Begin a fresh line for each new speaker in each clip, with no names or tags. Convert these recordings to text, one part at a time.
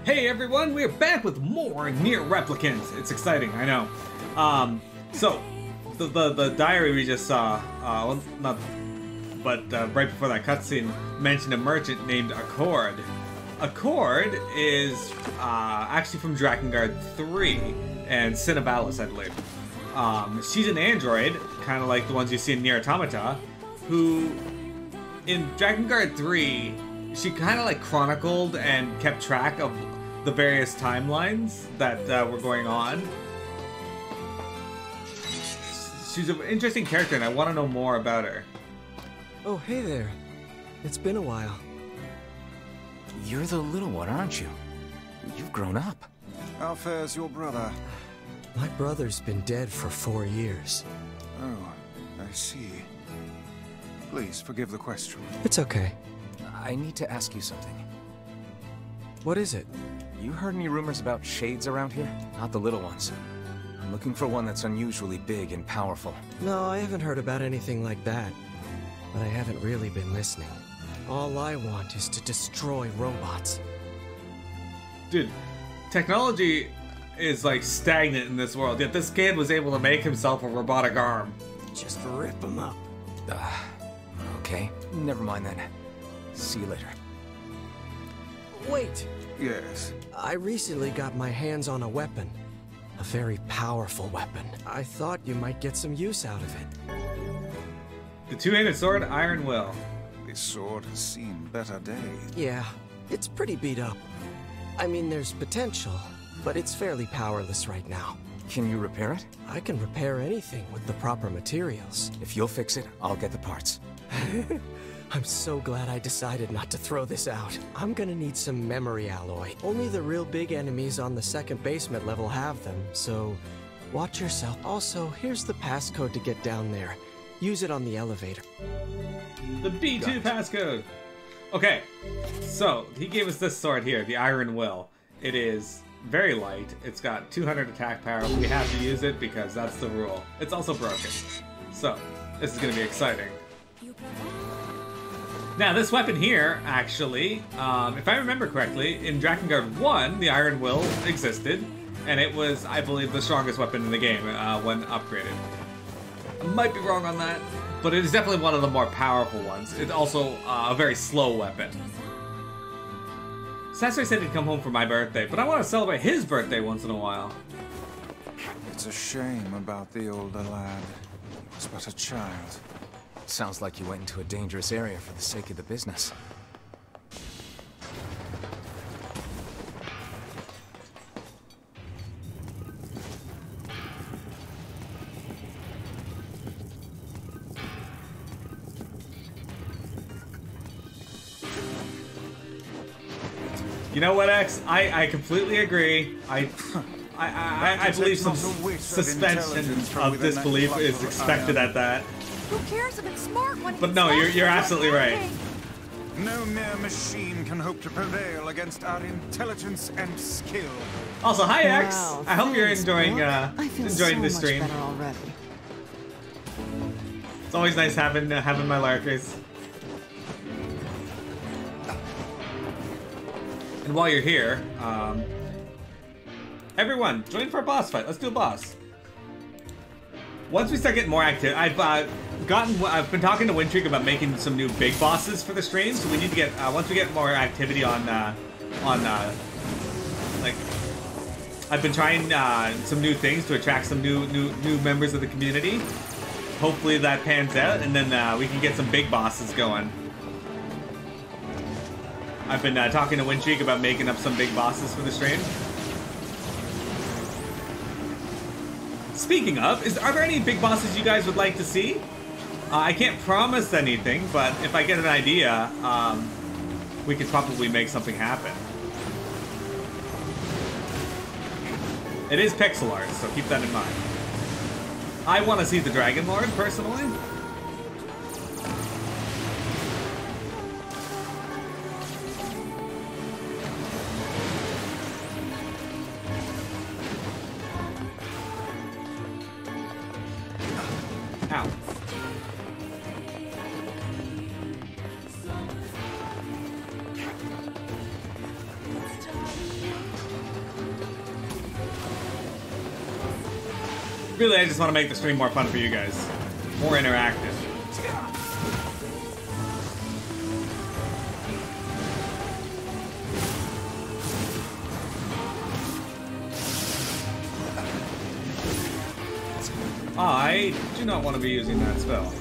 Hey everyone, we're back with more NieR Replicant. It's exciting, I know. So the diary we just saw, well, not, but right before that cutscene, mentioned a merchant named Accord. Accord is actually from Drakengard 3 and Cinnabalis, I believe. She's an android, kind of like the ones you see in NieR Automata, who in Drakengard 3, she kind of like chronicled and kept track of the various timelines that were going on. She's an interesting character and I want to know more about her.
Oh, hey there. It's been a while.
You're the little one, aren't you? You've grown up.
How fares your brother?
My brother's been dead for 4 years.
Oh, I see. Please forgive the question.
It's okay.
I need to ask you something.
What is it?
You heard any rumors about shades around here? Not the little ones. I'm looking for one that's unusually big and powerful.
No, I haven't heard about anything like that. But I haven't really been listening. All I want is to destroy robots.
Dude, technology is like stagnant in this world, yet this kid was able to make himself a robotic arm.
Just rip them up.
Okay. Never mind then. See you later.
Wait!
Yes.
I recently got my hands on a weapon. A very powerful weapon. I thought you might get some use out of it.
The two-handed sword, Iron Will.
This sword has seen better days.
Yeah, it's pretty beat up. I mean, there's potential, but it's fairly powerless right now.
Can you repair it?
I can repair anything with the proper materials.
If you'll fix it, I'll get the parts.
I'm so glad I decided not to throw this out. I'm gonna need some memory alloy. Only the real big enemies on the second basement level have them, so watch yourself. Also, here's the passcode to get down there. Use it on the elevator.
The B2 passcode! Okay, so he gave us this sword here, the Iron Will. It is very light. It's got 200 attack power. We have to use it because that's the rule. It's also broken. So, this is gonna be exciting. Now, this weapon here, actually, if I remember correctly, in Drakengard 1, the Iron Will existed, and it was, I believe, the strongest weapon in the game when upgraded. I might be wrong on that, but it is definitely one of the more powerful ones. It's also a very slow weapon. Sasori said he'd come home for my birthday, but I want to celebrate his birthday once in a while.
It's a shame about the older lad. He was but a child.
Sounds like you went into a dangerous area for the sake of the business.
You know what, X? I completely agree. I believe some suspension of disbelief is expected at that.
Who cares if it's smart when
But no, you're absolutely right.
No mere machine can hope to prevail against our intelligence and skill.
Also, hi X.
Wow,
I hope you're
thanks,
enjoying
Brooke. I feel so
this
much
stream.
better already.
It's always nice having my lurkers. And while you're here, everyone, join for a boss fight. Let's do a boss. Once we start getting more active, I've been talking to Wintreek about making some new big bosses for the stream. So we need to get once we get more activity on like I've been trying some new things to attract some new members of the community. Hopefully that pans out, and then we can get some big bosses going. I've been talking to Wintreek about making up some big bosses for the stream. Speaking of, are there any big bosses you guys would like to see? I can't promise anything, but if I get an idea, we could probably make something happen. It is pixel art, so keep that in mind. I want to see the Dragon Lord, personally. Ow. Really, I just want to make the stream more fun for you guys. More interactive. I do not want to be using that spell.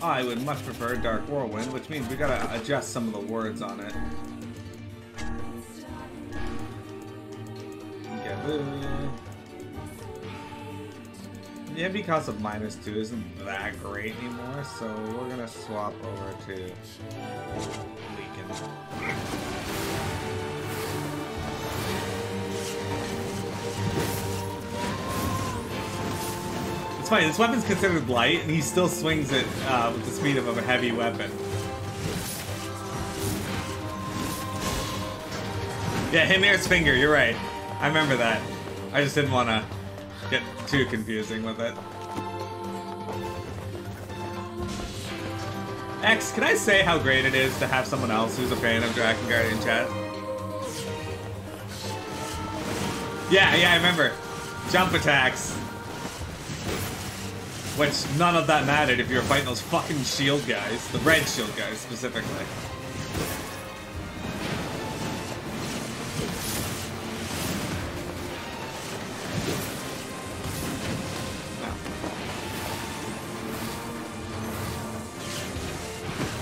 I would much prefer Dark Whirlwind, which means we gotta adjust some of the words on it. The MB cost of -2 isn't that great anymore, so we're gonna swap over to Weaken. It's funny, this weapon's considered light, and he still swings it with the speed of a heavy weapon. Yeah, NieR's finger, you're right. I remember that. I just didn't want to get too confusing with it. X, can I say how great it is to have someone else who's a fan of Drakengard in chat? Yeah, I remember. Jump attacks. Which, none of that mattered if you were fighting those fucking shield guys. The red shield guys, specifically.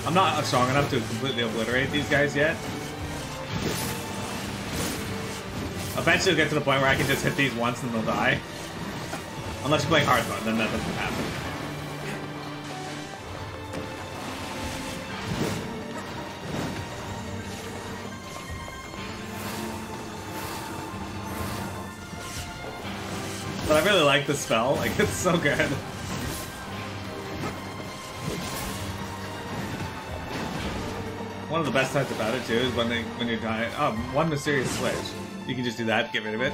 I'm not strong enough to completely obliterate these guys yet. Eventually you'll get to the point where I can just hit these once and they'll die. Unless you're playing hard mode, then that doesn't happen. But I really like the spell, like it's so good. One of the best parts about it too is when you're dying. Oh, one mysterious switch. You can just do that, get rid of it.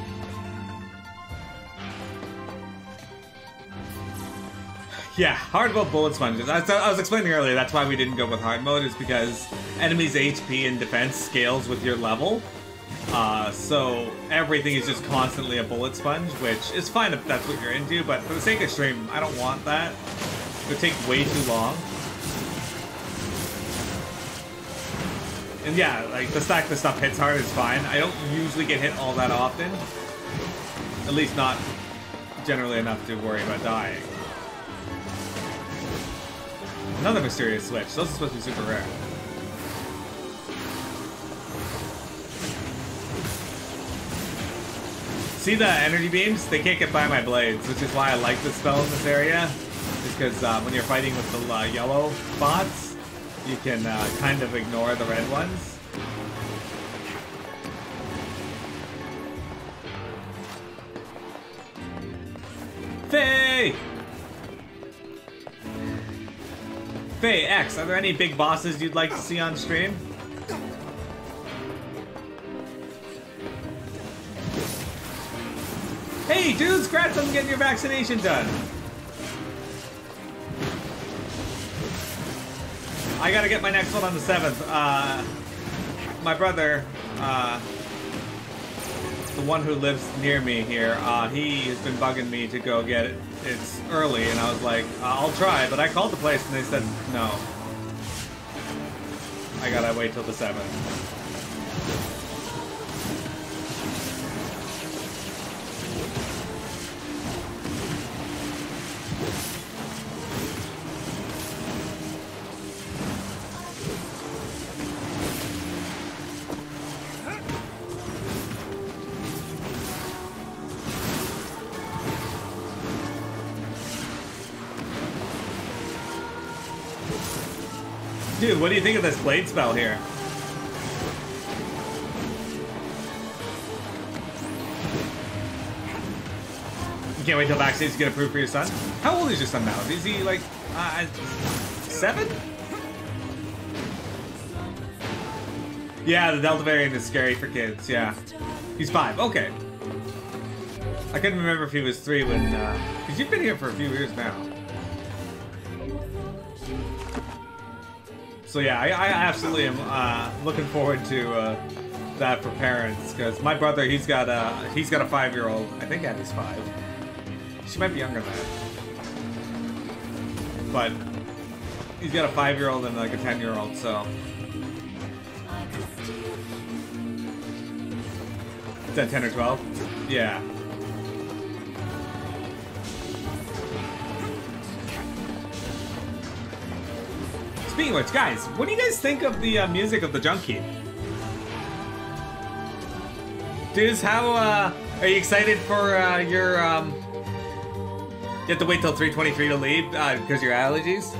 Yeah, hard mode bullet sponges. I was explaining earlier, that's why we didn't go with hard mode, is because enemies' HP and defense scales with your level. So everything is just constantly a bullet sponge, which is fine if that's what you're into, but for the sake of stream, I don't want that. It would take way too long. And yeah, like, the fact that stuff hits hard is fine. I don't usually get hit all that often. At least not generally enough to worry about dying. Another mysterious switch. Those are supposed to be super rare. See the energy beams? They can't get by my blades, which is why I like this spell in this area. Is because when you're fighting with the yellow bots, you can kind of ignore the red ones. Faye! Faye, X, are there any big bosses you'd like to see on stream? Hey, dudes, congrats on getting your vaccination done. I gotta get my next one on the 7th. My brother, the one who lives near me here, he has been bugging me to go get it. It's early, and I was like, I'll try, but I called the place and they said no. I gotta wait till the 7th. Dude, what do you think of this blade spell here? You can't wait till vaccines get approved for your son? How old is your son now? Is he like 7? Yeah, the Delta variant is scary for kids, yeah. He's 5, okay. I couldn't remember if he was 3 when, because you've been here for a few years now. So yeah, I absolutely am looking forward to that for parents, because my brother, he's got a 5-year-old, I think Abby's 5, She might be younger than that. But he's got a 5-year-old and like a 10-year-old, so. Is that 10 or 12? Yeah. Speaking of which, guys, what do you guys think of the music of the Junk Heap? Dudes, how, are you excited for, your, you have to wait till 3:23 to leave, because of your allergies?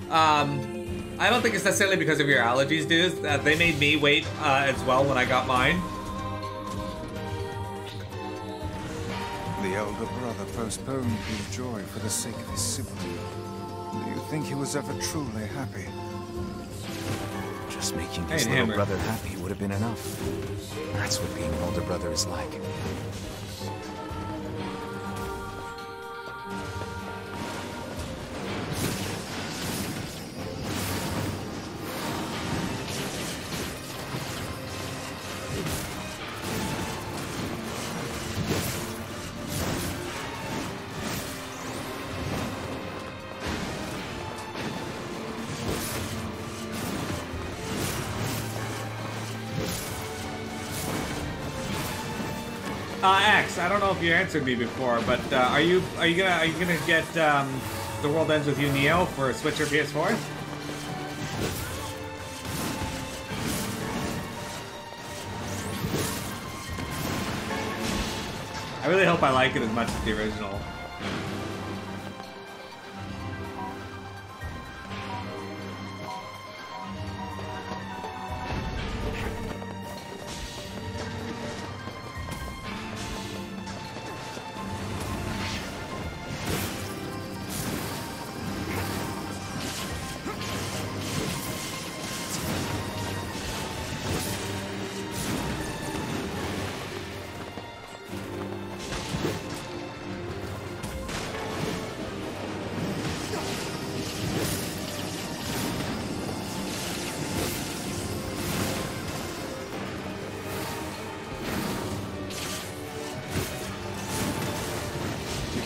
I don't think it's necessarily because of your allergies, dudes. They made me wait, as well when I got mine.
The elder brother postponed his joy for the sake of his sibling. Do you think he was ever truly happy?
Just making his little brother happy would have been enough. That's what being an older brother is like.
X, I don't know if you answered me before, but are you gonna get The World Ends With You Neo for Switch or PS4? I really hope I like it as much as the original.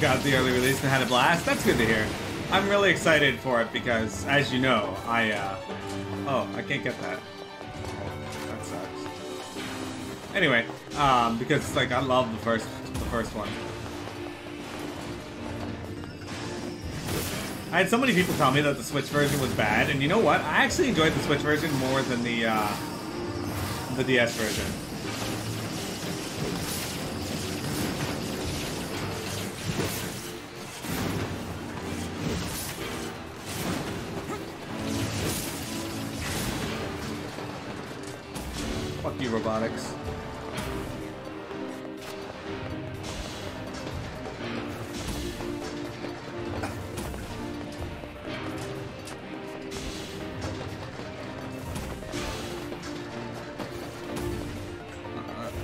Got the early release and had a blast. That's good to hear. I'm really excited for it because, as you know, oh, I can't get that. That sucks. Anyway, because like I love the first one. I had so many people tell me that the Switch version was bad, and you know what? I actually enjoyed the Switch version more than the DS version. Fuck you, robotics.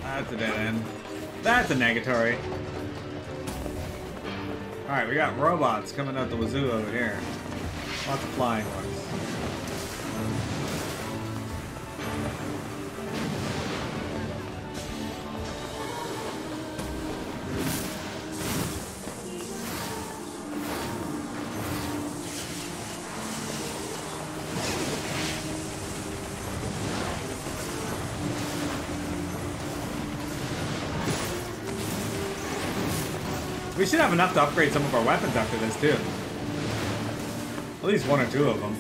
That's a dead end. That's a negatory. Alright, we got robots coming out the wazoo over here. Lots of flying ones. We should have enough to upgrade some of our weapons after this, too. At least one or two of them.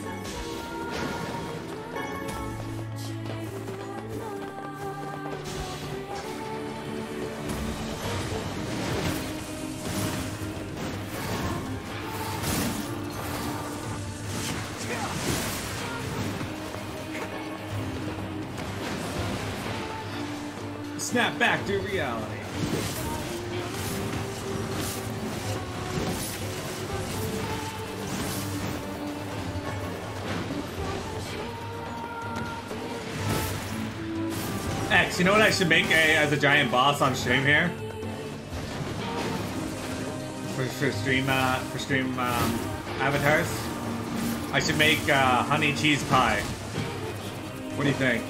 Snap back to reality. X, you know what I should make as a giant boss on stream here? For stream avatars? I should make honey cheese pie. What do you think?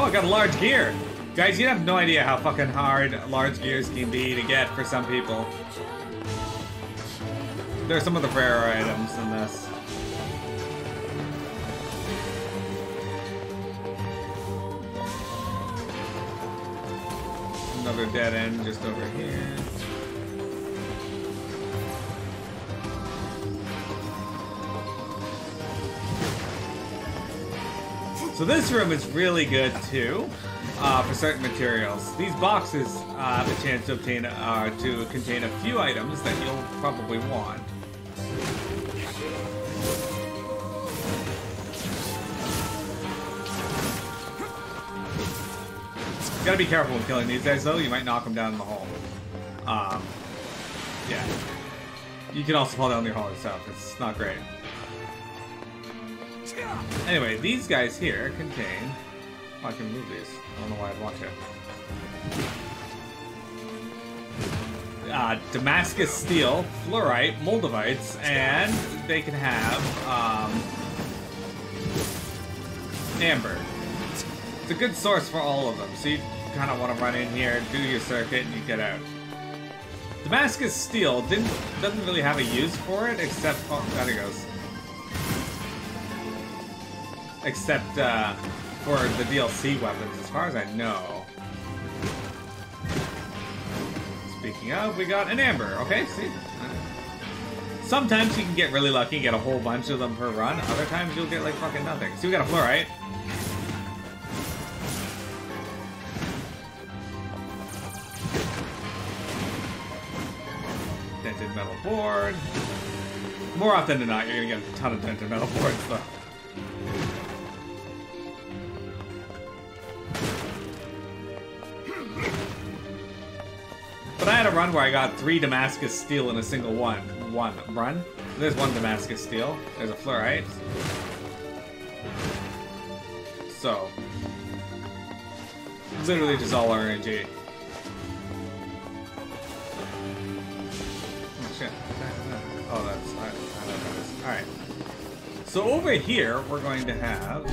I got a large gear. Guys, you have no idea how fucking hard large gears can be to get for some people. There's some of the rarer items in this. Another dead end just over here. So this room is really good too, for certain materials. These boxes have a chance to obtain to contain a few items that you'll probably want. Gotta be careful when killing these guys though, you might knock them down in the hole. Yeah. You can also fall down your hole yourself, it's not great. Anyway, these guys here contain... Oh, I can move these. I don't know why I'd want to. Damascus steel, fluorite, moldavites, and they can have amber. It's a good source for all of them, so you kind of want to run in here, do your circuit, and you get out. Damascus steel doesn't really have a use for it, except... Oh, there it goes. Except for the DLC weapons, as far as I know. Speaking of, we got an amber. Okay, see? Sometimes you can get really lucky and get a whole bunch of them per run. Other times you'll get like fucking nothing. See, we got a fluorite. Dented metal board. More often than not, you're gonna get a ton of dented metal boards though. But I had a run where I got 3 Damascus steel in a single one run. There's 1 Damascus steel. There's a fluorite. So, literally just all RNG. Oh shit! Oh, that's all right. So over here, we're going to have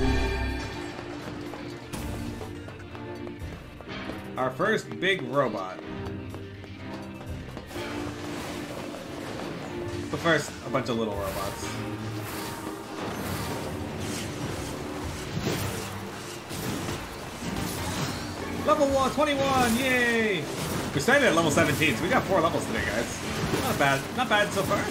our first big robot. But first, a bunch of little robots. Level 21, yay! We started at level 17, so we got 4 levels today, guys. Not bad, not bad so far.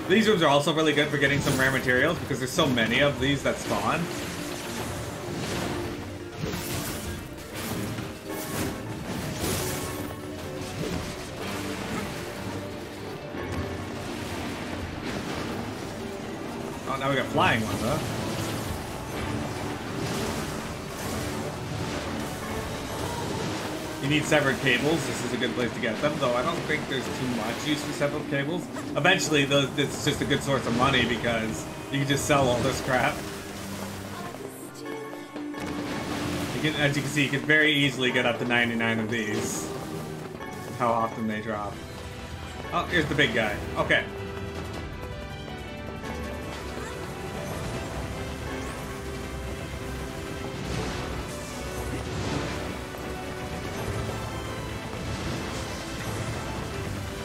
These rooms are also really good for getting some rare materials because there's so many of these that spawn. Oh, now we got flying ones, huh? You need severed cables. This is a good place to get them, though I don't think there's too much use for severed cables. Eventually, it's just a good source of money because you can just sell all this crap. You can, as you can see, you can very easily get up to 99 of these. How often they drop. Oh, here's the big guy. Okay.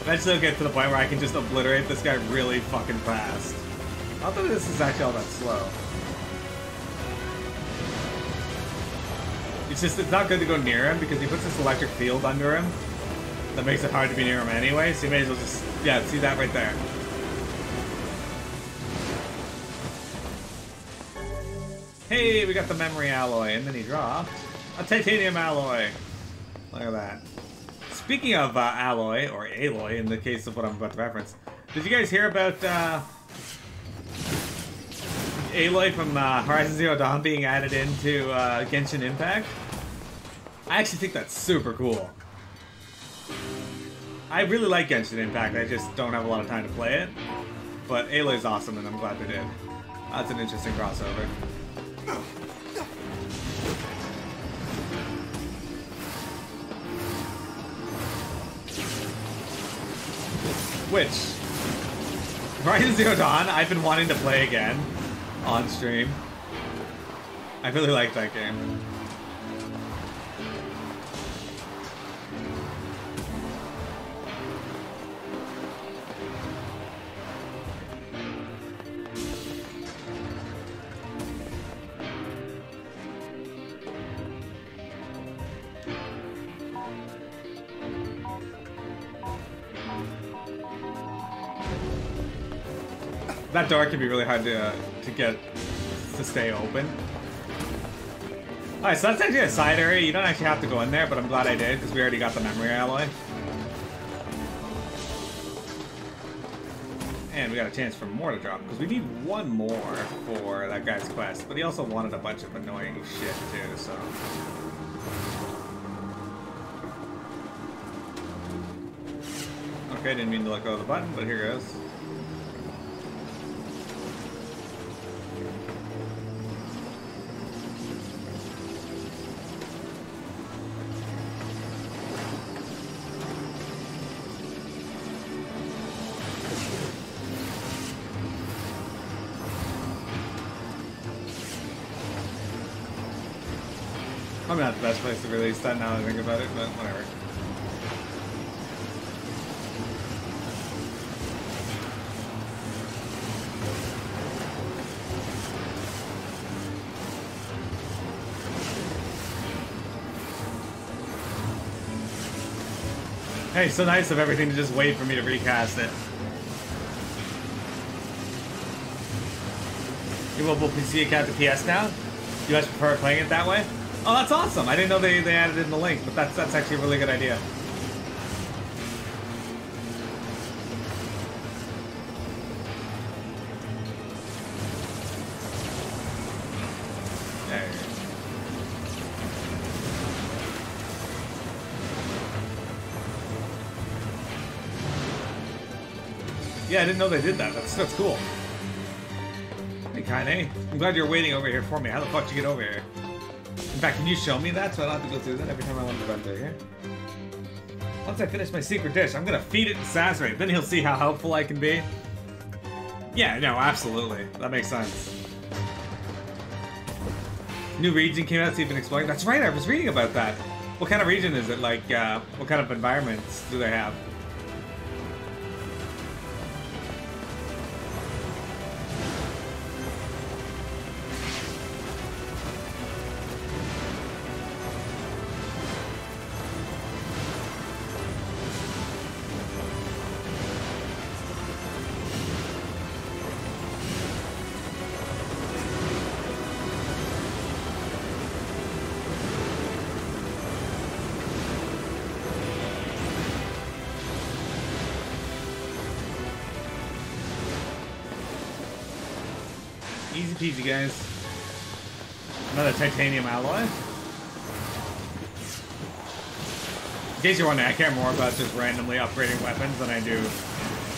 Eventually I'll get to the point where I can just obliterate this guy really fucking fast. I don't think this is actually all that slow. It's not good to go near him because he puts this electric field under him that makes it hard to be near him anyway, so you may as well just, yeah, see that right there. Hey, we got the memory alloy, and then he dropped a titanium alloy. Look at that. Speaking of alloy, or aloy in the case of what I'm about to reference, did you guys hear about aloy from Horizon Zero Dawn being added into Genshin Impact? I actually think that's super cool. I really like Genshin Impact, I just don't have a lot of time to play it. But aloy's awesome and I'm glad they did. That's an interesting crossover. Which, Horizon Zero Dawn, I've been wanting to play again on stream. I really like that game. That door can be really hard to get to stay open. Alright, so that's actually a side area. You don't actually have to go in there, but I'm glad I did because we already got the memory alloy. And we got a chance for more to drop because we need one more for that guy's quest. But he also wanted a bunch of annoying shit too, so. Okay, didn't mean to let go of the button, but here goes. Probably not the best place to release that now that I think about it, but whatever. Hey, so nice of everything to just wait for me to recast it. You will PC account to PS now? You guys prefer playing it that way? Oh, that's awesome! I didn't know they added it in the link, but that's actually a really good idea. There. Yeah, I didn't know they did that. That's cool. Hey, Kaine. I'm glad you're waiting over here for me. How the fuck did you get over here? In fact, can you show me that so I don't have to go through that every time I want to run through here? Once I finish my secret dish, I'm gonna feed it to Sazerac. Then he'll see how helpful I can be. Yeah, no, absolutely. That makes sense. New region came out, so you've been exploring. That's right, I was reading about that. What kind of region is it? Like, what kind of environments do they have? Easy peasy, guys. Another titanium alloy. In case you're wondering, I care more about just randomly upgrading weapons than I do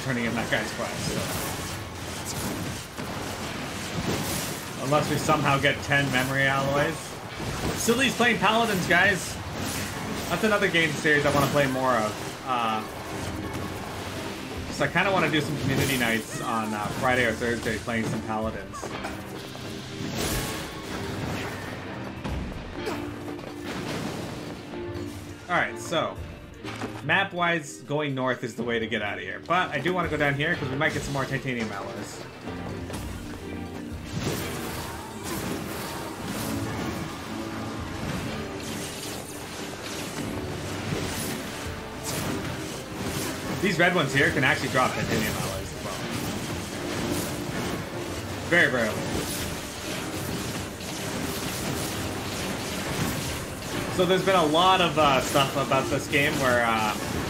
turning in that guy's quest. So. Unless we somehow get 10 memory alloys. Silly's playing Paladins, guys. That's another game series I want to play more of. So I kind of want to do some community nights on Friday or Thursday playing some Paladins. Alright, so map-wise, going north is the way to get out of here. But I do want to go down here because we might get some more titanium alloys. These red ones here can actually drop titanium alloys as well. Very rarely. So there's been a lot of stuff about this game where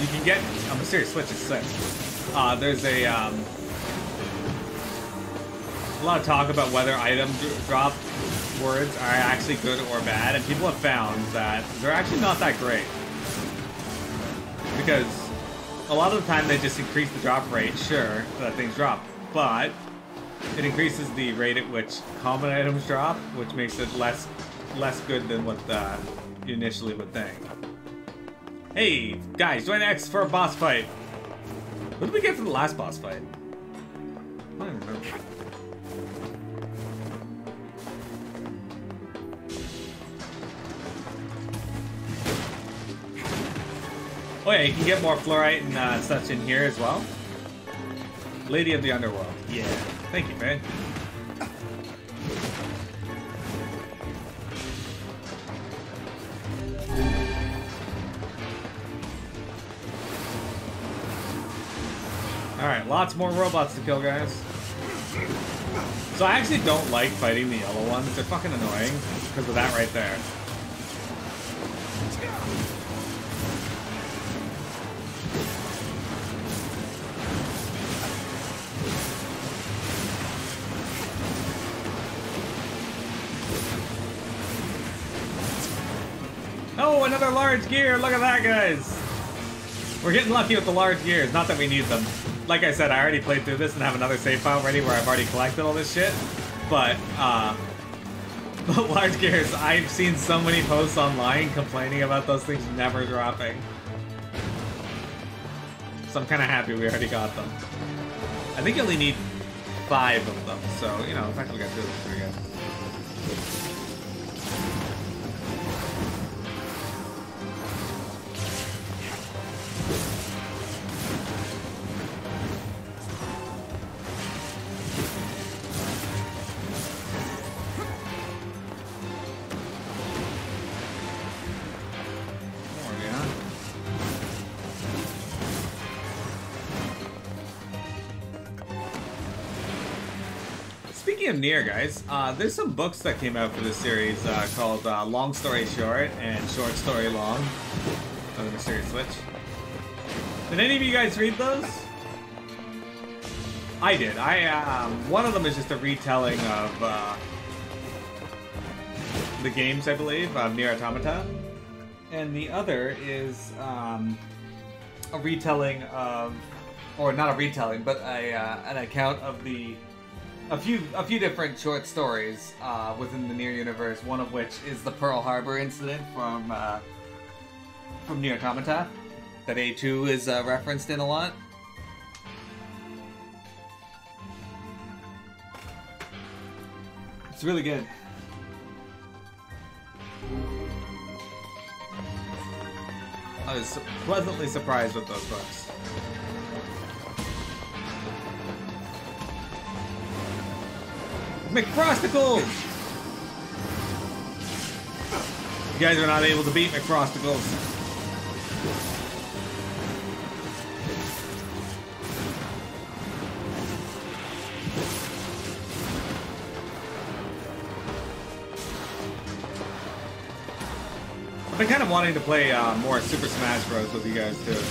you can get... Oh, Mysterious Switch is sick. There's a lot of talk about whether item drop words are actually good or bad, and people have found that they're actually not that great. Because a lot of the time they just increase the drop rate, sure, that things drop, but it increases the rate at which common items drop, which makes it less good than what you initially would think. Hey, guys, join X for a boss fight. What did we get for the last boss fight? I don't remember. Oh yeah, you can get more fluorite and such in here as well. Lady of the Underworld. Yeah. Thank you, man. Alright, lots more robots to kill, guys. So I actually don't like fighting the yellow ones. They're fucking annoying because of that right there. Oh, another large gear! Look at that, guys! We're getting lucky with the large gears. Not that we need them. Like I said, I already played through this and have another save file ready where I've already collected all this shit. But, the large gears, I've seen so many posts online complaining about those things never dropping. So I'm kind of happy we already got them. I think you only need 5 of them, so, you know, the fact we got 2 is pretty good. Speaking of NieR, guys, there's some books that came out for this series called Long Story Short and Short Story Long. Another mysterious switch. Did any of you guys read those? I did. One of them is just a retelling of the games, I believe, of NieR Automata. And the other is a retelling of, or not a retelling, but an account of a few different short stories within the NieR universe. One of which is the Pearl Harbor incident from NieR Automata that A2 is referenced in a lot. It's really good. I was pleasantly surprised with those books. McFrosticles! You guys are not able to beat McFrosticles. I've been kind of wanting to play more Super Smash Bros. With you guys too.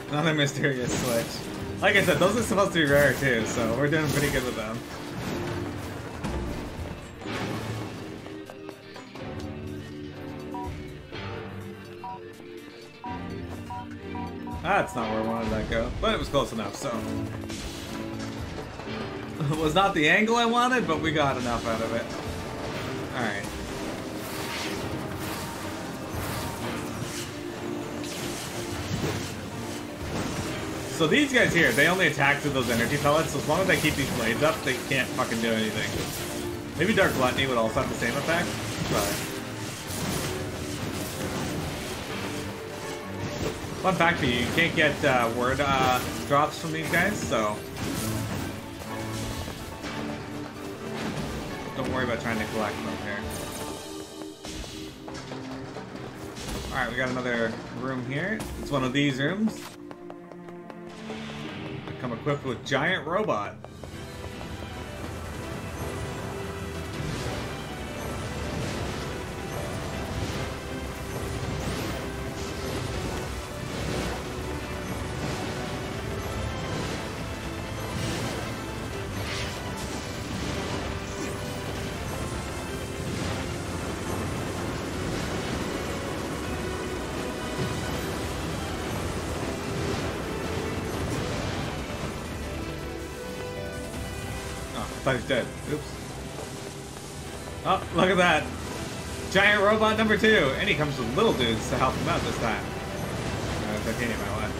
Another mysterious switch. Like I said, those are supposed to be rare too, so we're doing pretty good with them. That's not where I wanted that to go, but it was close enough, so. It was not the angle I wanted, but we got enough out of it. Alright. So these guys here, they only attack through those energy pellets, so as long as I keep these blades up, they can't fucking do anything. Maybe Dark Gluttony would also have the same effect, but... Fun fact for you, you can't get word drops from these guys, so... Don't worry about trying to collect them here. Alright, we got another room here. It's one of these rooms. Come equipped with giant robot. thought he's dead. Oops. Oh, look at that. Giant robot number 2. And he comes with little dudes to help him out this time. Titanium, I want.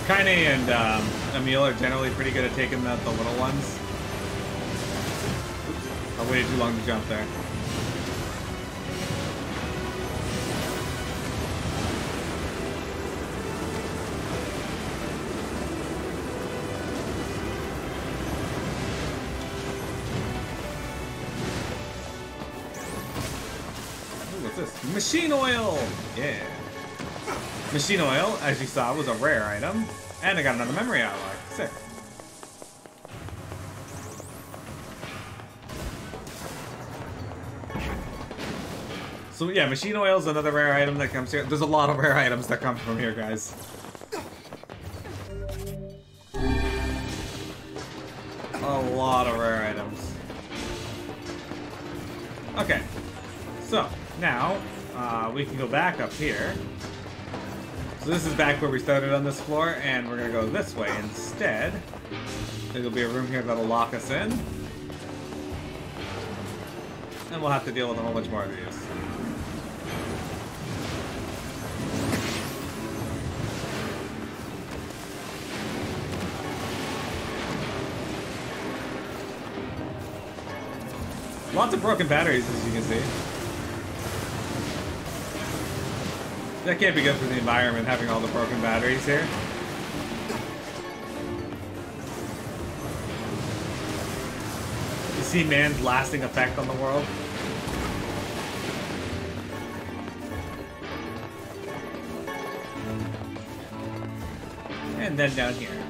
Kaine and Emil are generally pretty good at taking the little ones. Oops. I waited too long to jump there. Machine oil! Yeah. Machine oil, as you saw, was a rare item. And I got another memory alloy. Sick. So yeah, machine oil is another rare item that comes here. There's a lot of rare items that come from here, guys. A lot of rare items. Okay. So, now, we can go back up here. So this is back where we started on this floor, and we're gonna go this way instead. There'll be a room here that'll lock us in. And we'll have to deal with a whole bunch more of these. Lots of broken batteries, as you can see. That can't be good for the environment, having all the broken batteries here. You see man's lasting effect on the world? And then down here.